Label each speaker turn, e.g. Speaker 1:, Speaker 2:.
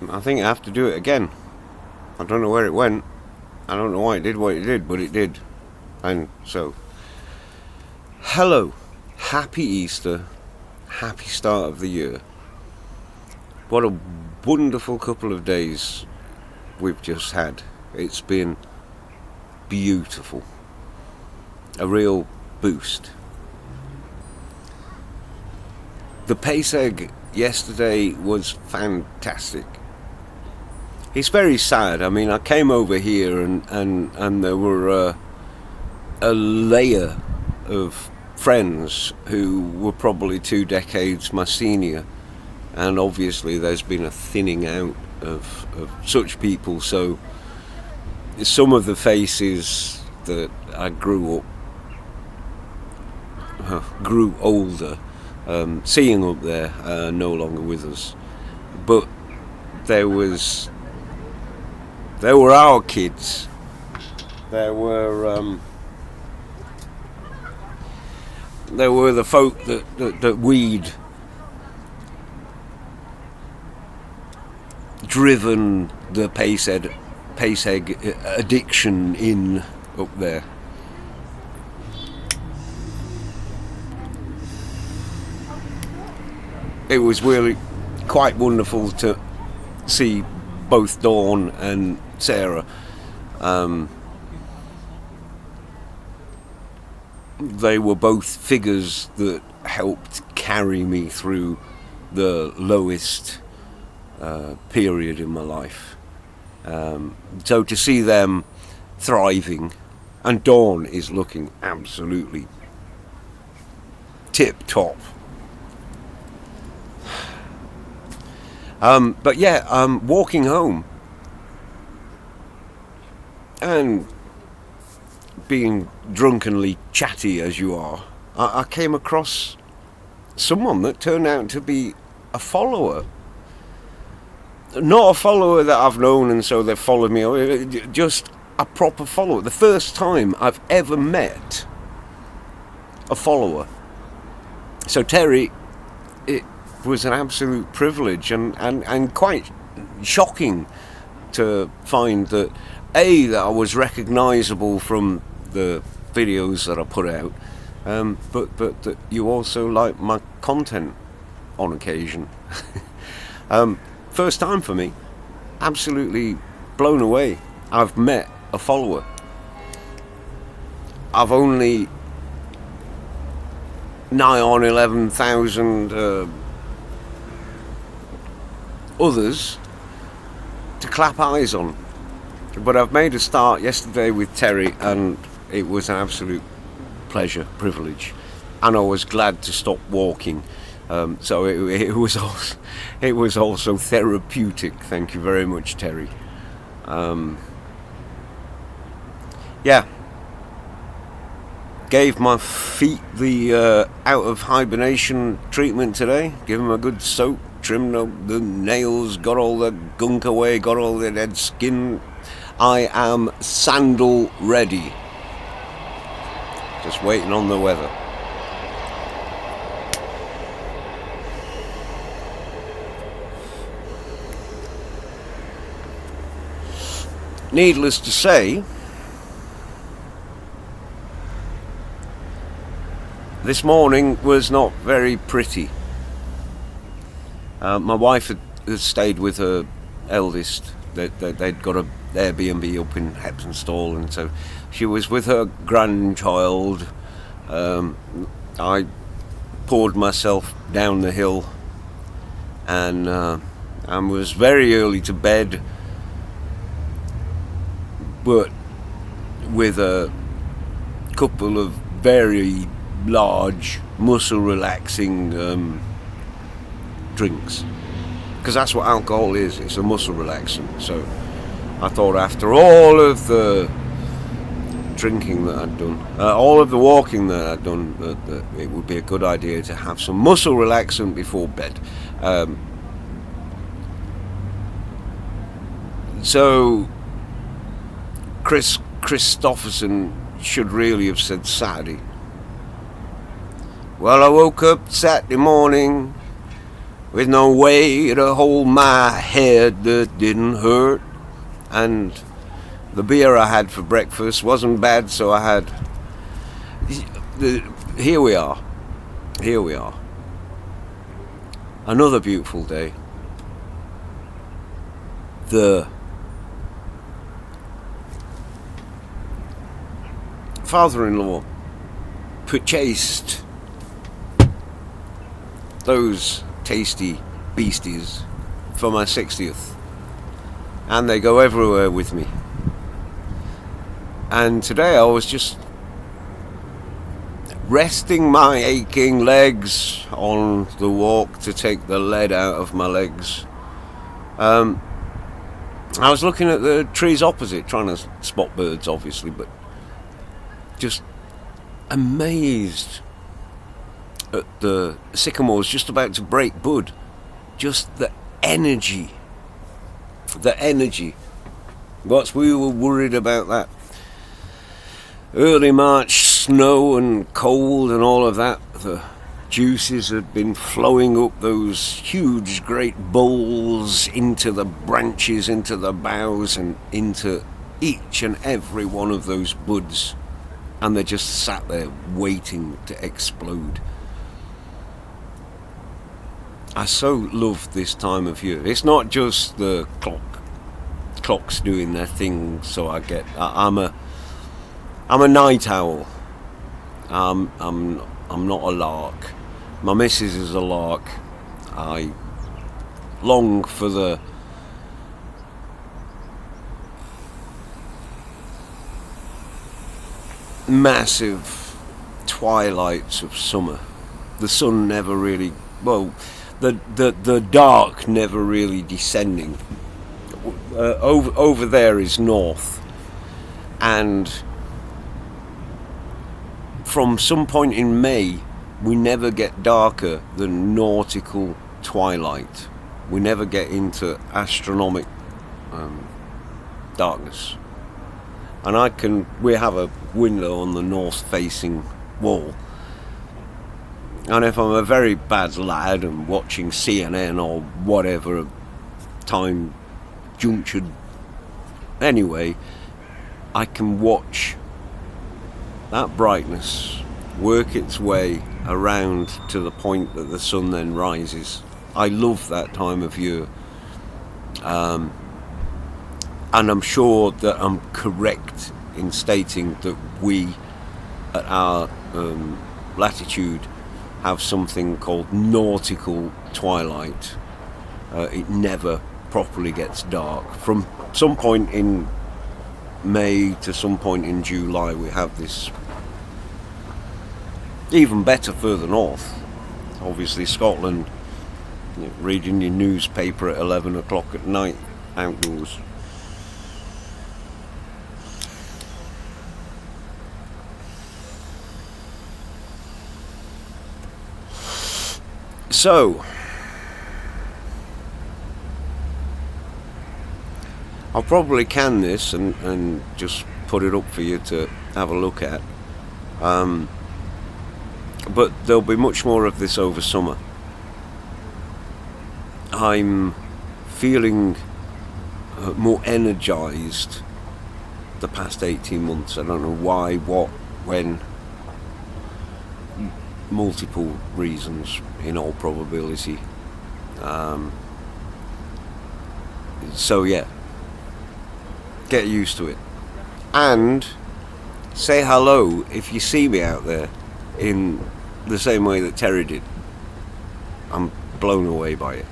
Speaker 1: I think I have to do it again. I don't know where it went. I don't know why it did what it did, but it did. And so, hello, happy Easter, happy start of the year. What a wonderful couple of days we've just had. It's been beautiful. A real boost. The pace egg yesterday was fantastic. It's very sad. I mean, I came over here and there were a layer of friends who were probably 2 decades my senior, and obviously there's been a thinning out of such people, so some of the faces that I grew older seeing up there are no longer with us, but there were our kids, there were the folk that we'd driven the pace egg addiction in up there. It was really quite wonderful to see both Dawn and Sarah. They were both figures that helped carry me through the lowest period in my life. So to see them thriving, and Dawn is looking absolutely tip top. But yeah, walking home and being drunkenly chatty as you are, I came across someone that turned out to be a follower. Not a follower that I've known and so they've followed me, just a proper follower. The first time I've ever met a follower. So Terry, it was an absolute privilege and quite shocking to find that that I was recognisable from the videos that I put out, but that you also like my content on occasion. First time for me, absolutely blown away. I've met a follower. I've only nigh on 11,000 others to clap eyes on, but I've made a start yesterday with Terry and it was an absolute pleasure, privilege, and I was glad to stop walking. So it was also therapeutic. Thank you very much, Terry. Yeah, gave my feet the out of hibernation treatment today. Give them a good soak, trimmed up the nails, got all the gunk away, got all the dead skin. I am sandal ready. Just waiting on the weather. Needless to say, this morning was not very pretty. My wife had stayed with her eldest. They'd got an Airbnb up in Heptonstall, and so she was with her grandchild. I poured myself down the hill and was very early to bed, but with a couple of very large muscle relaxing drinks, because that's what alcohol is. It's a muscle relaxant. So I thought, after all of the drinking that I'd done, all of the walking that I'd done, that it would be a good idea to have some muscle relaxant before bed. So Chris Christopherson should really have said Saturday. Well, I woke up Saturday morning with no way to hold my head that didn't hurt. And the beer I had for breakfast wasn't bad, so I had... Here we are. Here we are. Another beautiful day. The father-in-law purchased those tasty beasties for my 60th, and they go everywhere with me. And today I was just resting my aching legs on the walk to take the lead out of my legs. I was looking at the trees opposite, trying to spot birds, obviously, but just amazed at the sycamores just about to break bud. Just the energy. The energy. Whilst we were worried about that early March snow and cold and all of that, the juices had been flowing up those huge great bowls into the branches, into the boughs, and into each and every one of those buds, and they just sat there waiting to explode. I so love this time of year. It's not just the clocks doing their thing, so I'm a night owl. I'm not a lark. My missus is a lark. I long for the massive twilights of summer. The sun never really, the dark never really descending. Over there is north, and from some point in May, we never get darker than nautical twilight. We never get into astronomic darkness. And we have a window on the north-facing wall. And if I'm a very bad lad and watching CNN or whatever time juncture, anyway, I can watch that brightness work its way around to the point that the sun then rises. I love that time of year. And I'm sure that I'm correct in stating that we, at our latitude, have something called nautical twilight. It never properly gets dark. From some point in May to some point in July, we have this. Even better further north. Obviously Scotland, reading your newspaper at 11 o'clock at night outdoors. So, I'll probably can this and just put it up for you to have a look at. But there'll be much more of this over summer. I'm feeling more energized the past 18 months. I don't know why, what, when. Multiple reasons, in all probability. So yeah, get used to it. And say hello if you see me out there in the same way that Terry did. I'm blown away by it.